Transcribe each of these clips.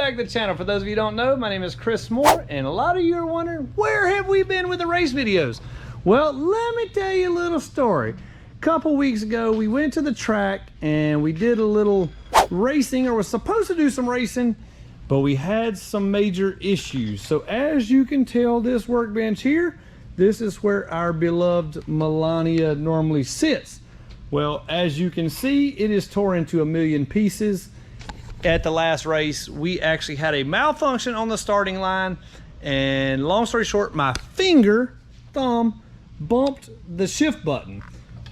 back to the channel. For those of you who don't know, my name is Chris Moore, and a lot of you are wondering, where have we been with the race videos? Well, let me tell you a little story. A couple weeks ago, we went to the track and we did a little racing, or was supposed to do some racing, but we had some major issues. So as you can tell, this workbench here, this is where our beloved Melania normally sits. Well, as you can see, it is torn into a million pieces. At the last race, we actually had a malfunction on the starting line, and long story short, my thumb bumped the shift button.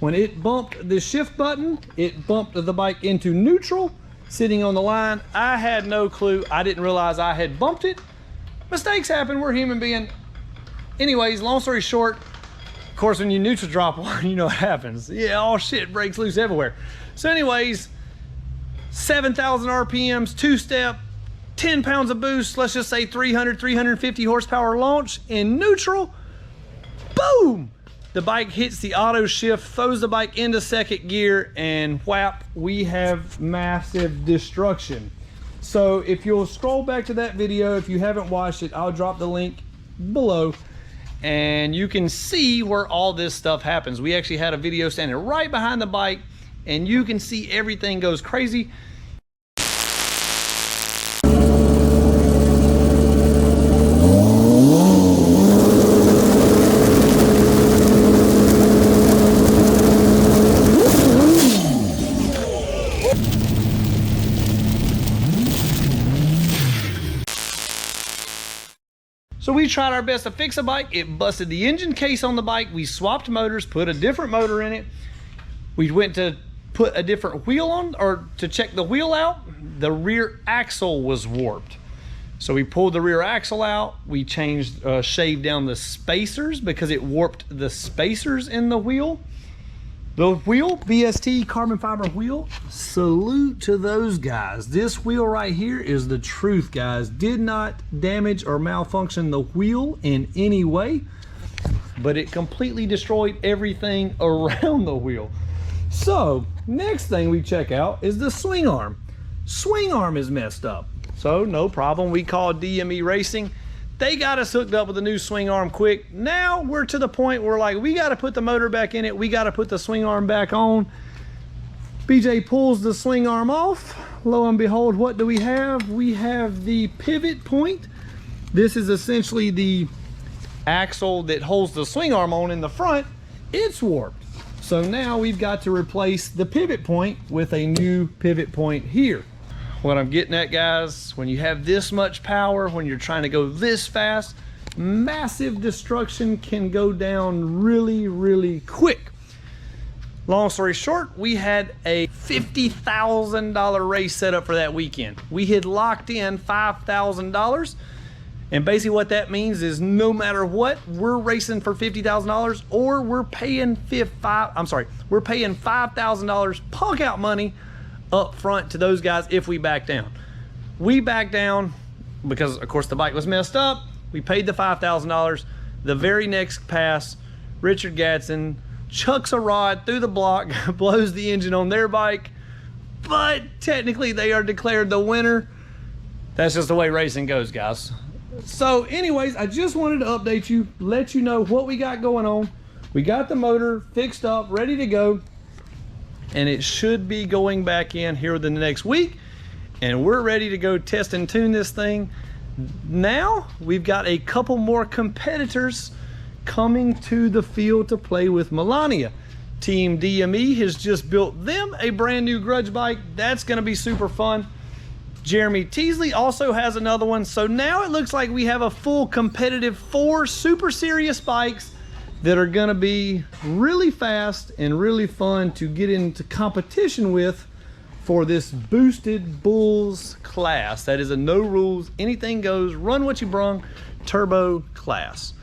When it bumped the shift button, it bumped the bike into neutral, sitting on the line. I had no clue. I didn't realize I had bumped it. Mistakes happen, we're human beings. Anyways, long story short, of course, when you neutral drop one, you know what happens. Yeah, all shit breaks loose everywhere. So anyways, 7,000 RPMs, two-step, 10 pounds of boost, let's just say 350 horsepower launch in neutral. Boom! The bike hits the auto shift, throws the bike into second gear, and whap, we have massive destruction. So if you'll scroll back to that video, if you haven't watched it, I'll drop the link below, and you can see where all this stuff happens. We actually had a video standing right behind the bike, and you can see everything goes crazy. So we tried our best to fix a bike. It busted the engine case on the bike. We swapped motors, put a different motor in it. We went to put a different wheel on, or to check the wheel out. The rear axle was warped. So we pulled the rear axle out. We changed, shaved down the spacers because it warped the spacers in the wheel. The wheel, BST carbon fiber wheel, salute to those guys. This wheel right here is the truth, guys. Did not damage or malfunction the wheel in any way, but it completely destroyed everything around the wheel. So next thing we check out is the swing arm. Swing arm is messed up. So no problem, we called DME Racing. They got us hooked up with a new swing arm quick. Now we're to the point where, like, we got to put the motor back in it. We got to put the swing arm back on. BJ pulls the swing arm off. Lo and behold, what do we have? We have the pivot point. This is essentially the axle that holds the swing arm on in the front. It's warped. So now we've got to replace the pivot point with a new pivot point here. What I'm getting at, guys, when you have this much power, when you're trying to go this fast, massive destruction can go down really, really quick. Long story short, we had a $50,000 race set up for that weekend. We had locked in $5,000, and basically what that means is no matter what, we're racing for $50,000, or we're paying $5,000 punk out money up front to those guys if we back down. We backed down because, of course, the bike was messed up. We paid the $5,000. The very next pass, Richard Gadsden chucks a rod through the block, blows the engine on their bike, but technically they are declared the winner. That's just the way racing goes, guys. So anyways, I just wanted to update you, let you know what we got going on. We got the motor fixed up, ready to go, and it should be going back in here within the next week, and we're ready to go test and tune this thing. Now we've got a couple more competitors coming to the field to play with Melania. Team DME has just built them a brand new Grudge bike. That's going to be super fun. Jeremy Teasley also has another one. So now it looks like we have a full competitive 4 super serious bikes that are gonna be really fast and really fun to get into competition with for this boosted bulls class. That is a no rules, anything goes, run what you brung, turbo class.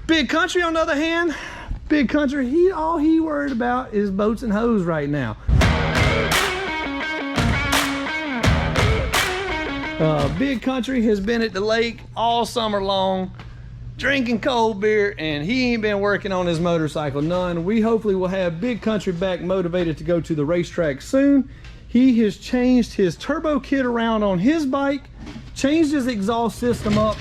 Big Country, on the other hand, Big Country, all he worried about is boats and hoes right now. Big Country has been at the lake all summer long, drinking cold beer, and he ain't been working on his motorcycle none. We hopefully will have Big Country back motivated to go to the racetrack soon. He has changed his turbo kit around on his bike, changed his exhaust system up.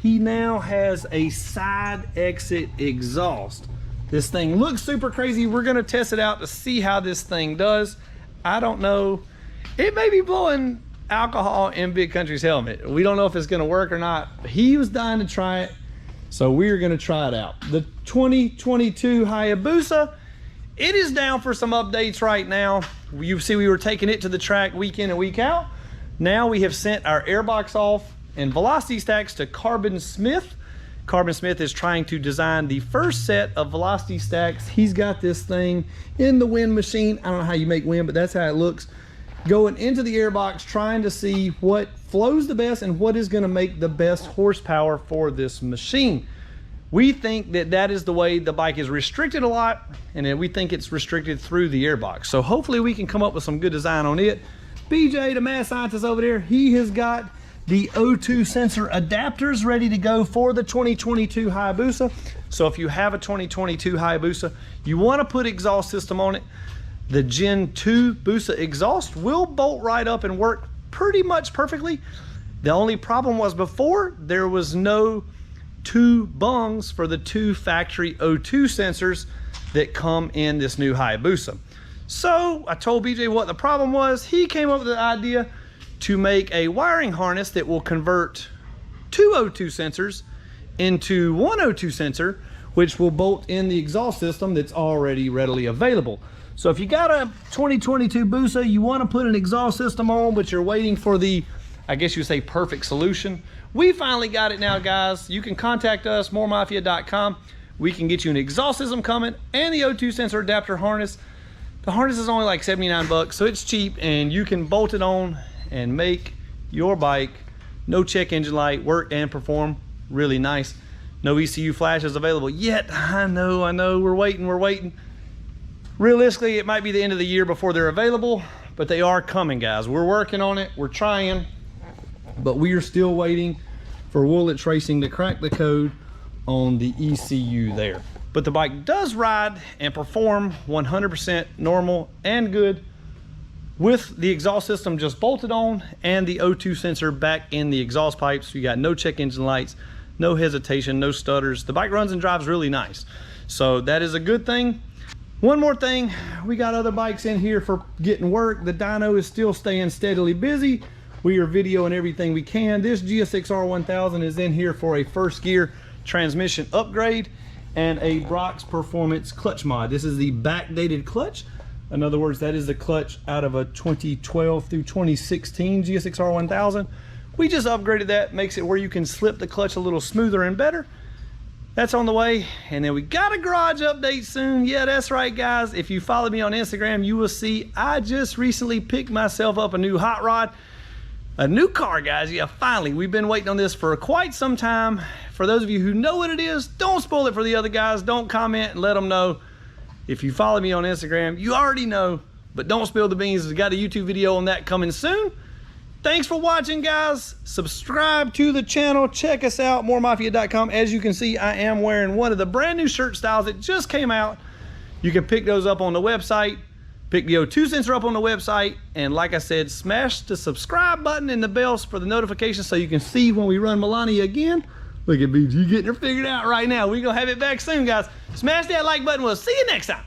He now has a side exit exhaust. This thing looks super crazy. We're gonna test it out to see how this thing does. I don't know. It may be blowing alcohol in Big Country's helmet. We don't know if it's gonna work or not. He was dying to try it, so we're gonna try it out. The 2022 Hayabusa, it is down for some updates right now. You see we were taking it to the track week in and week out. Now we have sent our airbox off and velocity stacks to Carbon Smith. Carbon Smith is trying to design the first set of velocity stacks. He's got this thing in the wind machine. I don't know how you make wind, but that's how it looks. Going into the airbox, trying to see what flows the best and what is gonna make the best horsepower for this machine. We think that that is the way the bike is restricted a lot, and then we think it's restricted through the airbox. So hopefully we can come up with some good design on it. BJ, the mad scientist over there, he has got the O2 sensor adapters ready to go for the 2022 Hayabusa. So if you have a 2022 Hayabusa, you want to put exhaust system on it, the Gen 2 Busa exhaust will bolt right up and work pretty much perfectly. The only problem was before there was no two bungs for the two factory O2 sensors that come in this new Hayabusa. So I told BJ what the problem was. He came up with the idea to make a wiring harness that will convert two O2 sensors into one O2 sensor, which will bolt in the exhaust system that's already readily available. So if you got a 2022 Busa, you want to put an exhaust system on, but you're waiting for the, I guess you would say, perfect solution. We finally got it now, guys. You can contact us, moremafia.com. We can get you an exhaust system coming and the O2 sensor adapter harness. The harness is only like 79 bucks, so it's cheap, and you can bolt it on and make your bike, no check engine light, work and perform really nice. No ECU Flash is available yet. I know, we're waiting. Realistically, it might be the end of the year before they're available, but they are coming, guys. We're working on it, we're trying, but we are still waiting for Woolits Racing to crack the code on the ECU there. But the bike does ride and perform 100% normal and good with the exhaust system just bolted on and the O2 sensor back in the exhaust pipes. You got no check engine lights, no hesitation, no stutters. The bike runs and drives really nice. So that is a good thing. One more thing, we got other bikes in here for getting work. The dyno is still staying steadily busy. We are videoing everything we can. This GSX-R 1000 is in here for a first gear transmission upgrade and a Brock's Performance clutch mod. This is the backdated clutch. In other words, that is the clutch out of a 2012 through 2016 GSX-R 1000. We just upgraded that, makes it where you can slip the clutch a little smoother and better. That's on the way. And then we got a garage update soon. Yeah, that's right, guys. If you follow me on Instagram, you will see I just recently picked myself up a new hot rod. A new car, guys. Yeah, finally. We've been waiting on this for quite some time. For those of you who know what it is, don't spoil it for the other guys. Don't comment and let them know. If you follow me on Instagram, you already know, but don't spill the beans. We've got a YouTube video on that coming soon. Thanks for watching, guys. Subscribe to the channel. Check us out, moremafia.com. As you can see, I am wearing one of the brand new shirt styles that just came out. You can pick those up on the website. Pick the O2 sensor up on the website. And like I said, smash the subscribe button and the bells for the notifications so you can see when we run Melania again. Look at BG getting her figured out right now. We're going to have it back soon, guys. Smash that like button. We'll see you next time.